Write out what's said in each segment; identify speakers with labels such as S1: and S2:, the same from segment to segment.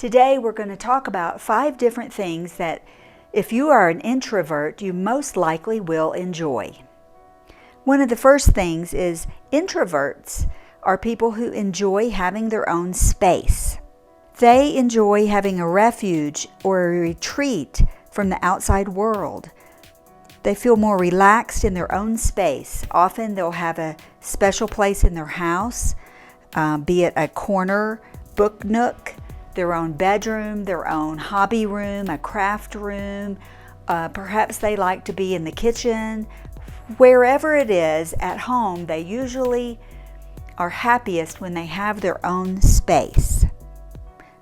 S1: Today we're going to talk about 5 different things that if you are an introvert, you most likely will enjoy. One of the first things is introverts are people who enjoy having their own space. They enjoy having a refuge or a retreat from the outside world. They feel more relaxed in their own space. Often they'll have a special place in their house, be it a corner book nook, their own bedroom, their own hobby room, a craft room. Perhaps they like to be in the kitchen. Wherever it is at home, they usually are happiest when they have their own space.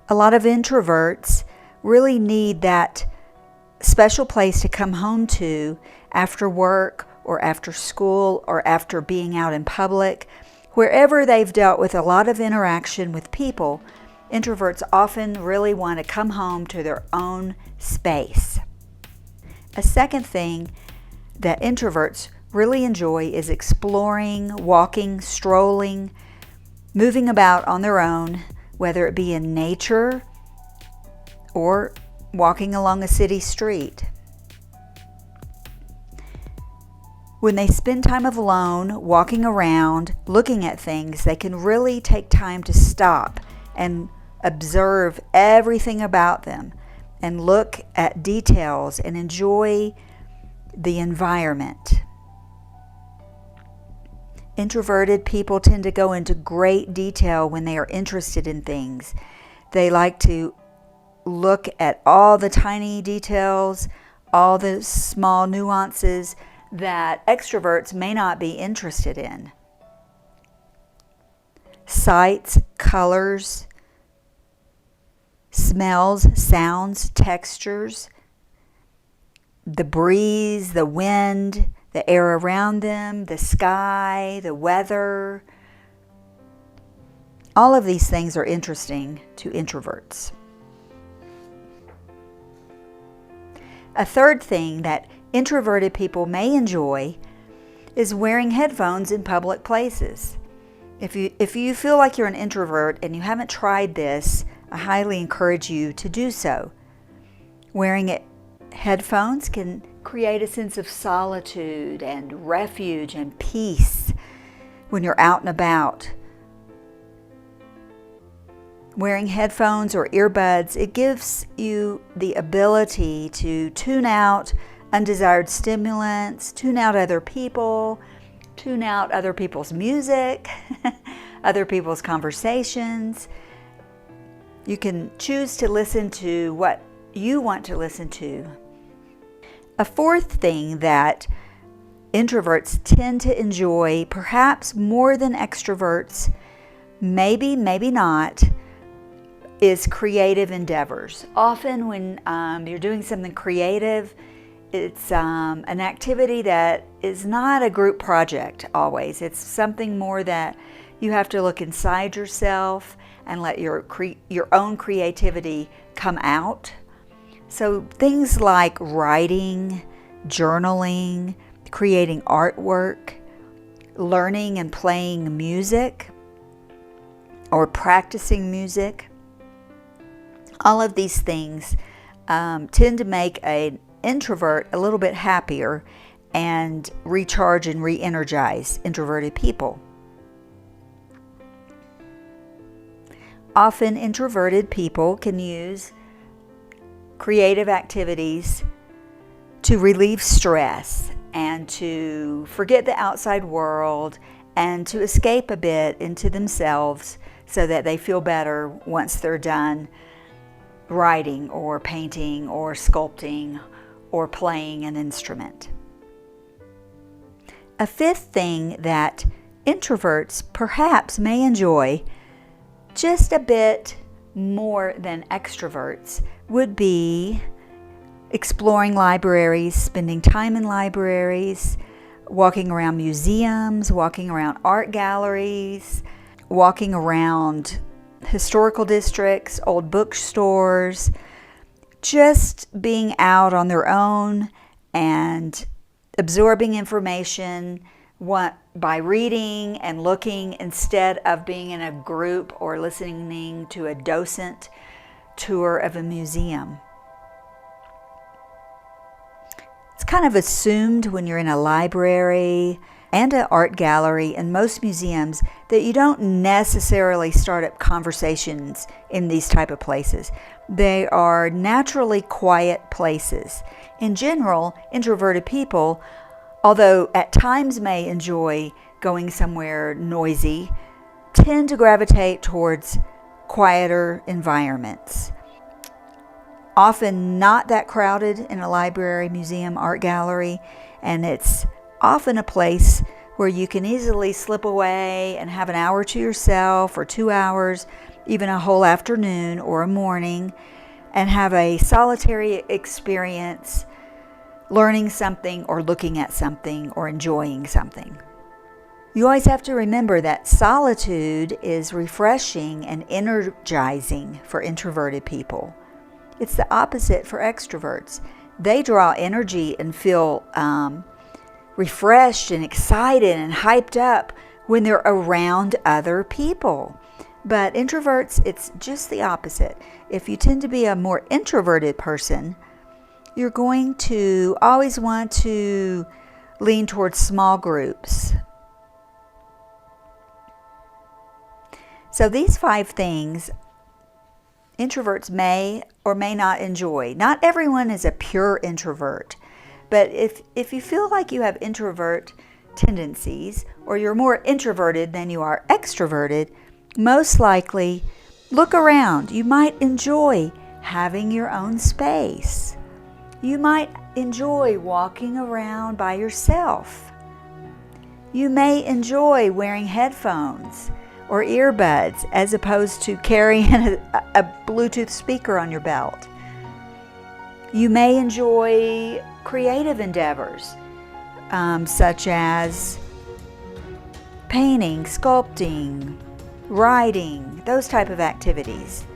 S1: A lot of introverts really need that special place to come home to after work or after school or after being out in public. Wherever they've dealt with a lot of interaction with people, introverts often really want to come home to their own space. A second thing that introverts really enjoy is exploring, walking, strolling, moving about on their own, whether it be in nature or walking along a city street. When they spend time alone, walking around, looking at things, they can really take time to stop and observe everything about them and look at details and enjoy the environment. Introverted people tend to go into great detail when they are interested in things. They like to look at all the tiny details, all the small nuances that extroverts may not be interested in. Sights, colors, smells, sounds, textures, the breeze, the wind, the air around them, the sky, the weather. All of these things are interesting to introverts. A third thing that introverted people may enjoy is wearing headphones in public places. If you feel like you're an introvert and you haven't tried this, I highly encourage you to do so. Wearing headphones can create a sense of solitude and refuge and peace when you're out and about. Wearing headphones or earbuds, it gives you the ability to tune out undesired stimulants, tune out other people, tune out other people's music, other people's conversations. You can choose to listen to what you want to listen to. A fourth thing that introverts tend to enjoy, perhaps more than extroverts, maybe not, is creative endeavors. Often when you're doing something creative, it's an activity that is not a group project always. It's something more that you have to look inside yourself and let your own creativity come out. So things like writing, journaling, creating artwork, learning and playing music, or practicing music, all of these things tend to make an introvert a little bit happier and recharge and re-energize introverted people. Often introverted people can use creative activities to relieve stress and to forget the outside world and to escape a bit into themselves so that they feel better once they're done writing or painting or sculpting or playing an instrument. A fifth thing that introverts perhaps may enjoy just a bit more than extroverts would be exploring libraries, spending time in libraries, walking around museums, walking around art galleries, walking around historical districts, old bookstores, just being out on their own and absorbing information by reading and looking instead of being in a group or listening to a docent tour of a museum. It's kind of assumed when you're in a library and an art gallery and most museums that you don't necessarily start up conversations in these type of places. They are naturally quiet places. In general, introverted people, although at times may enjoy going somewhere noisy, tend to gravitate towards quieter environments. Often not that crowded in a library, museum, art gallery, and it's often a place where you can easily slip away and have an hour to yourself or 2 hours, even a whole afternoon or a morning, and have a solitary experience learning something or looking at something or enjoying something. You always have to remember that solitude is refreshing and energizing for introverted people. It's the opposite for extroverts. They draw energy and feel refreshed and excited and hyped up when they're around other people. But introverts, it's just the opposite. If you tend to be a more introverted person, you're going to always want to lean towards small groups. So these 5 things introverts may or may not enjoy. Not everyone is a pure introvert. But if you feel like you have introvert tendencies or you're more introverted than you are extroverted, most likely look around. You might enjoy having your own space. You might enjoy walking around by yourself. You may enjoy wearing headphones or earbuds as opposed to carrying a Bluetooth speaker on your belt. You may enjoy creative endeavors such as painting, sculpting, writing, those type of activities.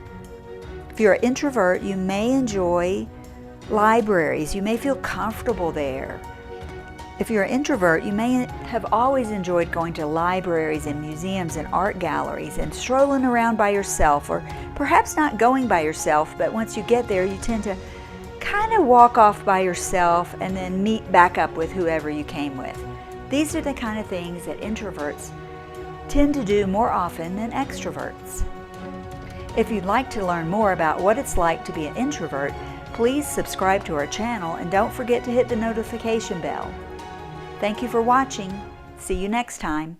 S1: If you're an introvert, you may enjoy libraries. You may feel comfortable there. If you're an introvert, you may have always enjoyed going to libraries and museums and art galleries and strolling around by yourself, or perhaps not going by yourself, but once you get there, you tend to kind of walk off by yourself and then meet back up with whoever you came with. These are the kind of things that introverts tend to do more often than extroverts. If you'd like to learn more about what it's like to be an introvert, please subscribe to our channel and don't forget to hit the notification bell. Thank you for watching. See you next time.